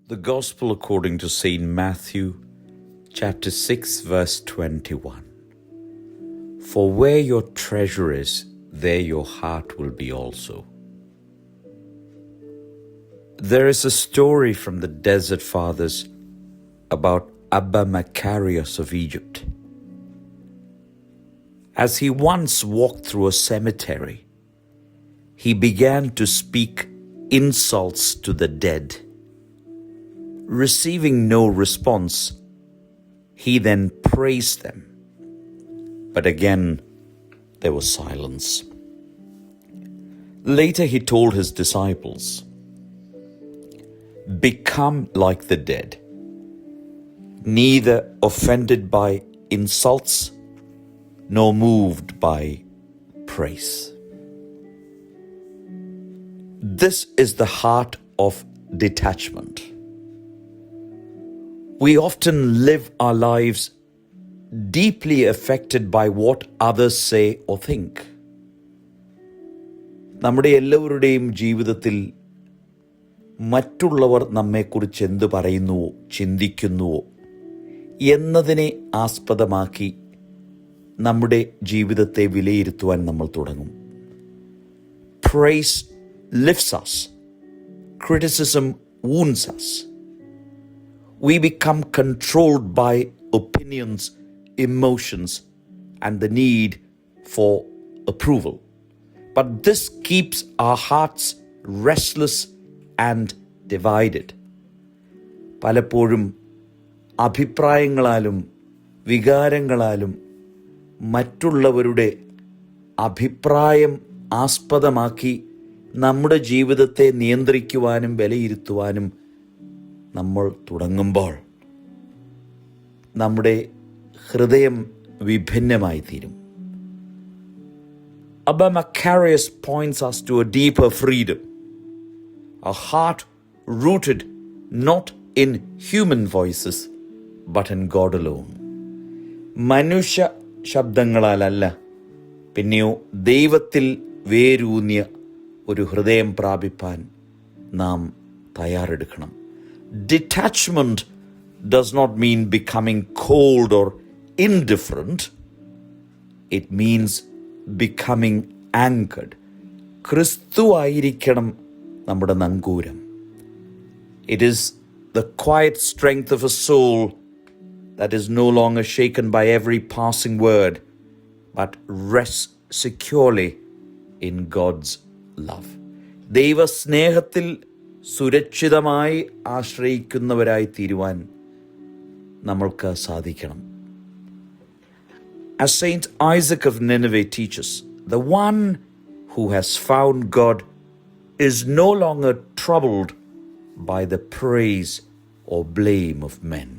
The Gospel according to St. Matthew, chapter 6, verse 21. For where your treasure is, there your heart will be also. There is a story from the Desert Fathers about Abba Macarius of Egypt. As he once walked through a cemetery, he began to speak insults to the dead. Receiving no response, he then praised them. But again, there was silence. Later he told his disciples, "Become like the dead, neither offended by insults nor moved by praise." This is the heart of detachment. We often live our lives deeply affected by what others say or think. നമ്മുടെ എല്ലാവരുടെയും ജീവിതത്തിൽ മറ്റുള്ളവർ നമ്മെക്കുറിച്ച് എന്ത് പറയുന്നുവോ ചിന്തിക്കുന്നുവോ എന്നതിനെ ആസ്പദമാക്കി നമ്മുടെ ജീവിതത്തെ വിലയിരുത്തുവാൻ നമ്മൾ തുടങ്ങും. Praise lifts us. Criticism wounds us. We become controlled by opinions, emotions, and the need for approval. But this keeps our hearts restless and divided. പലപ്പോഴും അഭിപ്രായങ്ങളാലും വികാരങ്ങളാലും മറ്റുള്ളവരുടെ അഭിപ്രായം ആസ്പദമാക്കി നമ്മുടെ ജീവിതത്തെ നിയന്ത്രിക്കുവാനും വിലയിരുത്തുവാനും നമ്മൾ തുടങ്ങുമ്പോൾ നമ്മുടെ ഹൃദയം വിഭിന്നമായി തീരും. Abba Macarius points us to a deeper freedom, a heart rooted not in human voices but in God alone. മനുഷ്യ ശബ്ദങ്ങളാലല്ല, പിന്നെയോ ദൈവത്തിൽ വേരൂന്നിയ ഒരു ഹൃദയം പ്രാപിപ്പാൻ നാം തയ്യാറെടുക്കണം. Detachment does not mean becoming cold or indifferent. It means becoming anchored. ക്രിസ്തു ആയിരിക്കണം നമ്മുടെ നങ്കൂരം. It is the quiet strength of a soul that is no longer shaken by every passing word, but rests securely in God's love. ദൈവസ്നേഹത്തിൽ സുരക്ഷിതമായി ആശ്രയിക്കുന്നവരായി തീരുവാൻ നമ്മൾക്ക് സാധിക്കണം. As Saint Isaac of Nineveh teaches, the one who has found God is no longer troubled by the praise or blame of men.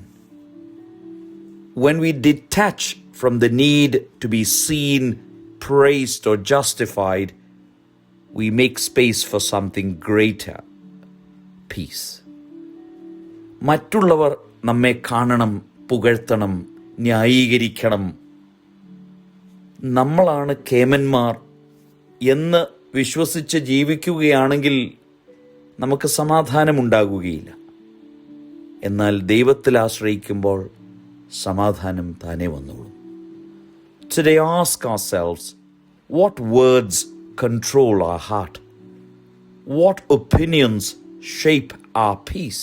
When we detach from the need to be seen, praised, or justified, we make space for something greater. Peace. മറ്റുള്ളവർ നമ്മെ കാണണം, പുകഴ്ത്തണം, ന്യായീകരിക്കണം, നമ്മളാണ് കേമന്മാർ എന്ന് വിശ്വസിച്ച് ജീവിക്കുകയാണെങ്കിൽ നമുക്ക് സമാധാനമുണ്ടാകുകയില്ല. എന്നാൽ ദൈവത്തിൽ ആശ്രയിക്കുമ്പോൾ സമാധാനം താനേ വന്നോളും. Today ask ourselves, what words control our heart? What opinions shape our peace?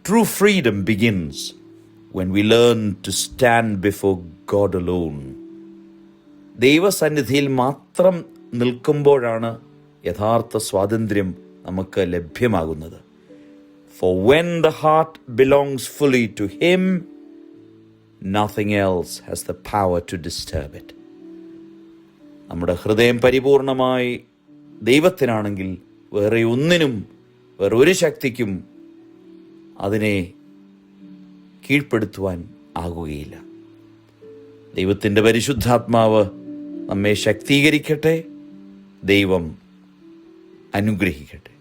True freedom begins when we learn to stand before God alone. ദൈവസന്നിധിയിൽ മാത്രം നിൽക്കുമ്പോഴാണ് യഥാർത്ഥ സ്വാതന്ത്ര്യം നമുക്ക് ലഭ്യമാകുന്നത്. For when the heart belongs fully to Him, nothing else has the power to disturb it. നമ്മുടെ ഹൃദയം പരിപൂർണമായി ദൈവത്തിനാണെങ്കിൽ വേറെ ഒന്നിനും, വേറെ ഒരു ശക്തിക്കും അതിനെ കീഴ്പ്പെടുത്തുവാൻ ആകുകയില്ല. ദൈവത്തിൻ്റെ പരിശുദ്ധാത്മാവ് നമ്മെ ശക്തീകരിക്കട്ടെ. ദൈവം അനുഗ്രഹിക്കട്ടെ.